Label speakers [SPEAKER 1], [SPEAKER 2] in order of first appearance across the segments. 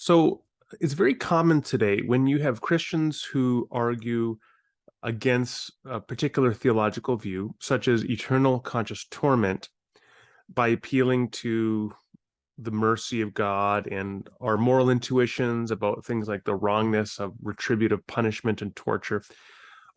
[SPEAKER 1] So it's very common today when you have Christians who argue against a particular theological view, such as eternal conscious torment, by appealing to the mercy of God and our moral intuitions about things like the wrongness of retributive punishment and torture.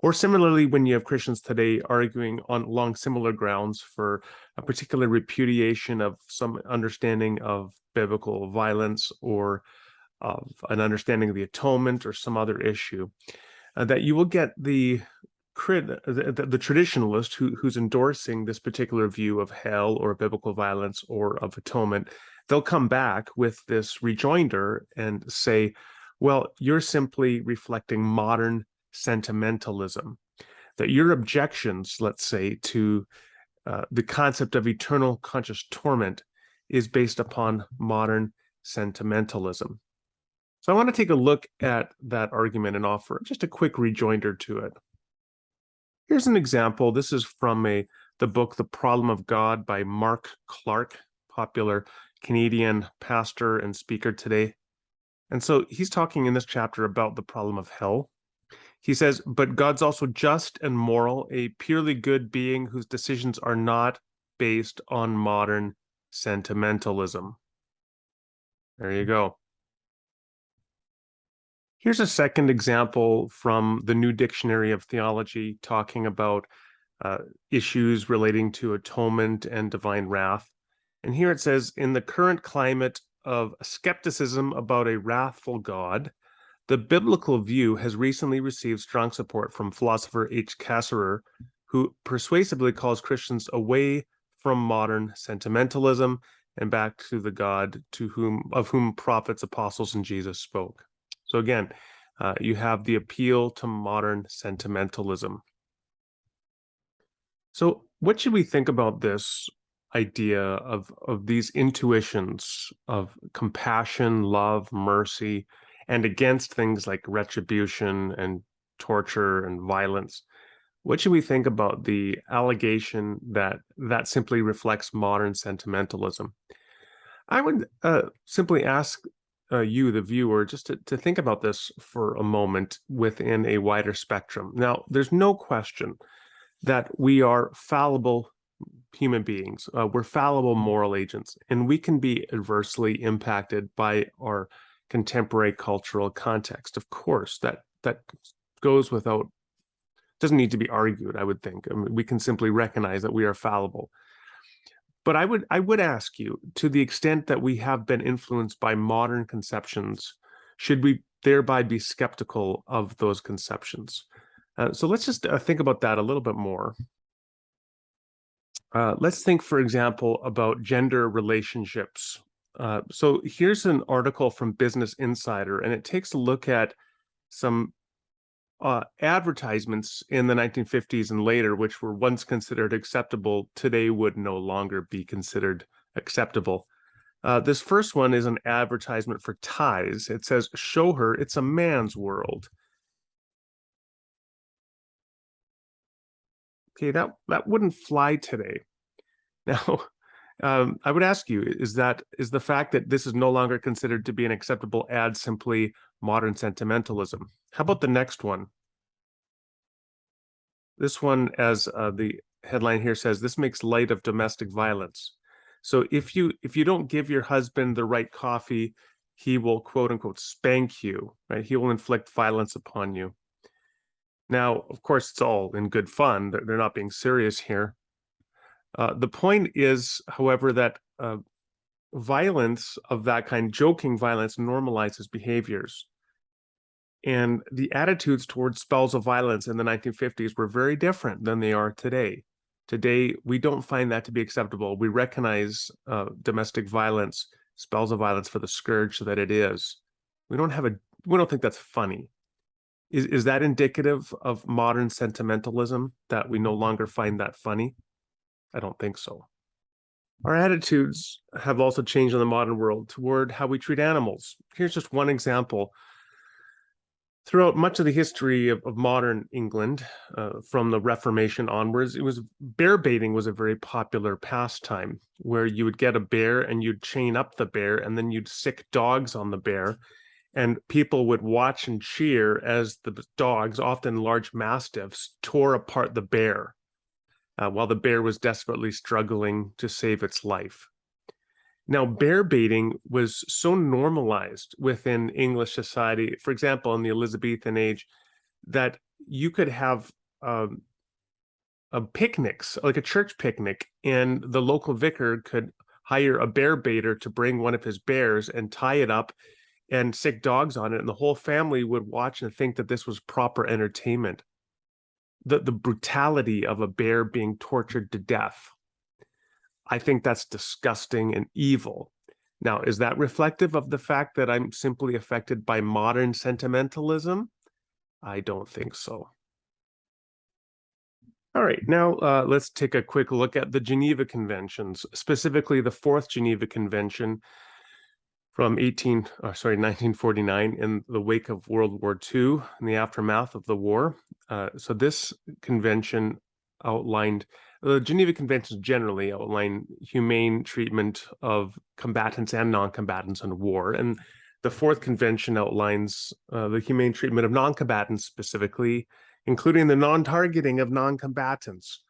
[SPEAKER 1] Or similarly, when you have Christians today arguing along similar grounds for a particular repudiation of some understanding of biblical violence or of an understanding of the atonement or some other issue, that you will get the traditionalist who's endorsing this particular view of hell or biblical violence or of atonement. They'll come back with this rejoinder and say, well, you're simply reflecting modern sentimentalism, that your objections, let's say, to the concept of eternal conscious torment is based upon modern sentimentalism. So I want to take a look at that argument and offer just a quick rejoinder to it. Here's an example. This is from the book, The Problem of God by Mark Clark, popular Canadian pastor and speaker today. And so he's talking in this chapter about the problem of hell. He says, but God's also just and moral, a purely good being whose decisions are not based on modern sentimentalism. There you go. Here's a second example from the New Dictionary of Theology talking about issues relating to atonement and divine wrath. And here it says, in the current climate of skepticism about a wrathful God, the biblical view has recently received strong support from philosopher H. Cassirer, who persuasively calls Christians away from modern sentimentalism and back to the God of whom prophets, apostles, and Jesus spoke. So again, you have the appeal to modern sentimentalism. So what should we think about this idea of these intuitions of compassion, love, mercy, and against things like retribution and torture and violence? What should we think about the allegation that simply reflects modern sentimentalism? I would simply ask you, the viewer, just to think about this for a moment within a wider spectrum. Now, there's no question that we are fallible human beings. We're fallible moral agents, and we can be adversely impacted by our contemporary cultural context. Of course, that goes without, doesn't need to be argued, I would think. I mean, we can simply recognize that we are fallible. But I would ask you, to the extent that we have been influenced by modern conceptions, should we thereby be skeptical of those conceptions? So let's just think about that a little bit more. Let's think, for example, about gender relationships. So here's an article from Business Insider, and it takes a look at some advertisements in the 1950s and later, which were once considered acceptable, today would no longer be considered acceptable. This first one is an advertisement for ties. It says, "Show her it's a man's world." Okay, that wouldn't fly today. Now, I would ask you, is the fact that this is no longer considered to be an acceptable ad simply modern sentimentalism? How about the next one? This one, as the headline here says, this makes light of domestic violence. So if you don't give your husband the right coffee, he will, quote unquote, spank you, right? He will inflict violence upon you. Now, of course, it's all in good fun. They're not being serious here. The point is, however, that violence of that kind, joking violence, normalizes behaviors. And the attitudes towards spells of violence in the 1950s were very different than they are today. Today, we don't find that to be acceptable. We recognize domestic violence, spells of violence, for the scourge that it is. We don't think that's funny. Is that indicative of modern sentimentalism, that we no longer find that funny? I don't think so. Our attitudes have also changed in the modern world toward how we treat animals. Here's just one example. Throughout much of the history of modern England, from the Reformation onwards, bear baiting was a very popular pastime where you would get a bear and you'd chain up the bear and then you'd sick dogs on the bear, and people would watch and cheer as the dogs, often large mastiffs, tore apart the bear while the bear was desperately struggling to save its life. Now, bear baiting was so normalized within English society, for example, in the Elizabethan age, that you could have picnics, like a church picnic, and the local vicar could hire a bear baiter to bring one of his bears and tie it up and sick dogs on it, and the whole family would watch and think that this was proper entertainment. The brutality of a bear being tortured to death, I think that's disgusting and evil. Now, is that reflective of the fact that I'm simply affected by modern sentimentalism? I don't think so. All right, now let's take a quick look at the Geneva Conventions, specifically the Fourth Geneva Convention from 1949 in the wake of World War II, in the aftermath of the war. So this convention outlined, the Geneva Conventions generally outline humane treatment of combatants and non-combatants in war. And the Fourth Convention outlines the humane treatment of non-combatants specifically, including the non-targeting of non-combatants,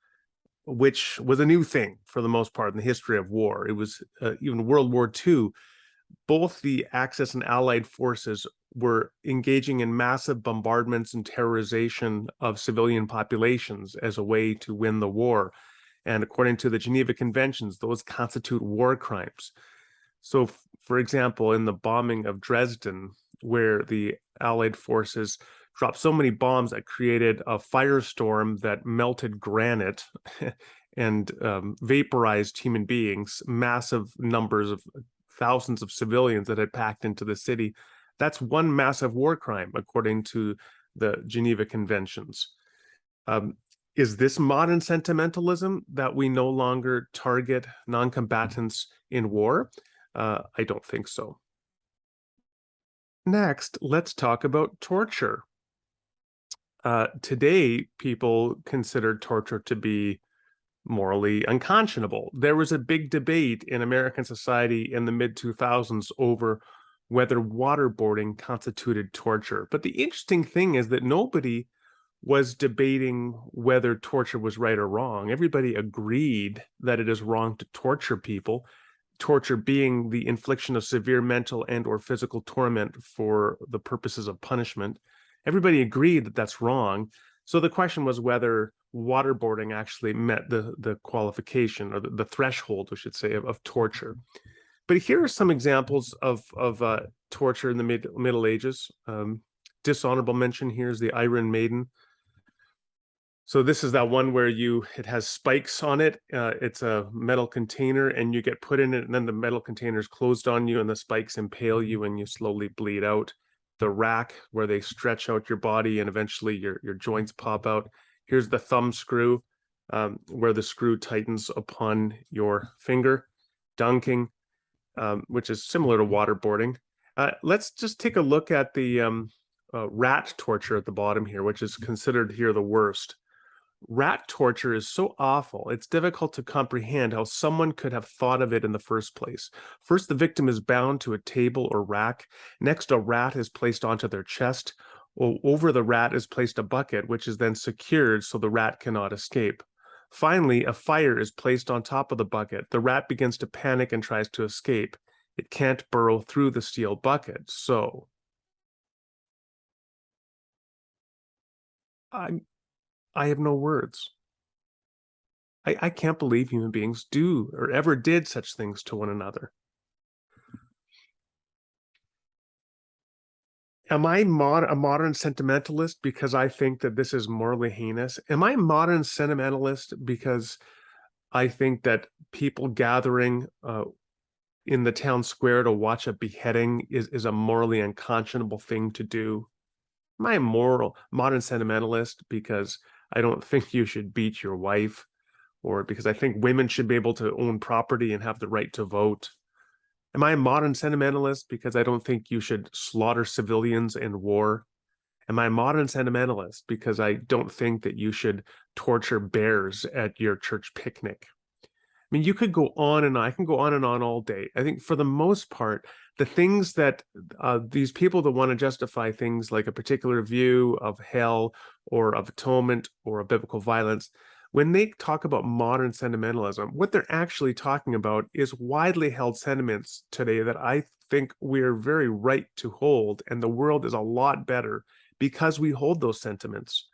[SPEAKER 1] which was a new thing for the most part in the history of war. It was even World War II, both the Axis and Allied forces were engaging in massive bombardments and terrorization of civilian populations as a way to win the war. And according to the Geneva Conventions, those constitute war crimes. So, for example, in the bombing of Dresden, where the Allied forces dropped so many bombs that created a firestorm that melted granite and vaporized human beings, massive numbers of thousands of civilians that had packed into the city. That's one massive war crime, according to the Geneva Conventions. Is this modern sentimentalism that we no longer target non-combatants in war? I don't think so. Next, let's talk about torture. Today, people consider torture to be morally unconscionable. There was a big debate in American society in the mid-2000s over whether waterboarding constituted torture. But the interesting thing is that nobody was debating whether torture was right or wrong. Everybody agreed that it is wrong to torture people, torture being the infliction of severe mental and or physical torment for the purposes of punishment. Everybody agreed that that's wrong. So the question was whether waterboarding actually met the qualification, or the threshold, we should say, of torture. But here are some examples of torture in the Middle Ages. Dishonorable mention here is the Iron Maiden. So this is that one where it has spikes on it. It's a metal container and you get put in it, and then the metal container is closed on you and the spikes impale you and you slowly bleed out. The rack, where they stretch out your body and eventually your joints pop out. Here's the thumb screw, where the screw tightens upon your finger. Dunking, which is similar to waterboarding. Let's just take a look at the rat torture at the bottom here, which is considered here the worst. Rat torture is so awful, it's difficult to comprehend how someone could have thought of it in the first place. First, the victim is bound to a table or rack. Next, a rat is placed onto their chest. Over the rat is placed a bucket, which is then secured so the rat cannot escape. Finally, a fire is placed on top of the bucket. The rat begins to panic and tries to escape. It can't burrow through the steel bucket, so I have no words. I can't believe human beings do or ever did such things to one another. Am I a modern sentimentalist because I think that this is morally heinous? Am I a modern sentimentalist because I think that people gathering in the town square to watch a beheading is a morally unconscionable thing to do? Am I a modern sentimentalist because I don't think you should beat your wife, or because I think women should be able to own property and have the right to vote? Am I a modern sentimentalist because I don't think you should slaughter civilians in war? Am I a modern sentimentalist because I don't think that you should torture bears at your church picnic? I mean, you could go on and on. I can go on and on all day. I think for the most part, the things that these people that want to justify things like a particular view of hell or of atonement or of biblical violence, when they talk about modern sentimentalism, what they're actually talking about is widely held sentiments today that I think we're very right to hold, and the world is a lot better because we hold those sentiments,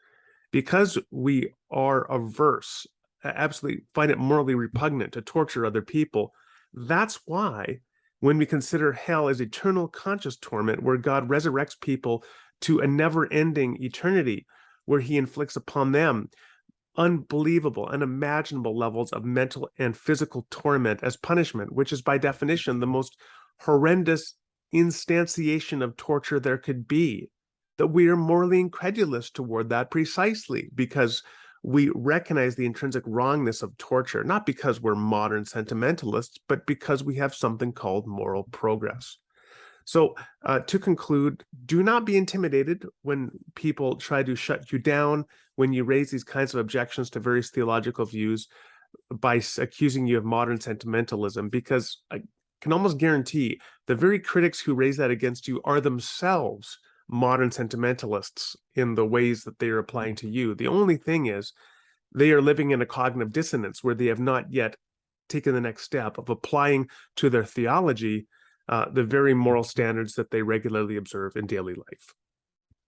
[SPEAKER 1] because we are averse, absolutely find it morally repugnant to torture other people. That's why when we consider hell as eternal conscious torment, where God resurrects people to a never-ending eternity, where he inflicts upon them unbelievable, unimaginable levels of mental and physical torment as punishment, which is by definition the most horrendous instantiation of torture there could be, that we are morally incredulous toward that precisely because we recognize the intrinsic wrongness of torture, not because we're modern sentimentalists, but because we have something called moral progress. So, to conclude, do not be intimidated when people try to shut you down, when you raise these kinds of objections to various theological views by accusing you of modern sentimentalism, because I can almost guarantee the very critics who raise that against you are themselves modern sentimentalists in the ways that they are applying to you. The only thing is they are living in a cognitive dissonance where they have not yet taken the next step of applying to their theology the very moral standards that they regularly observe in daily life.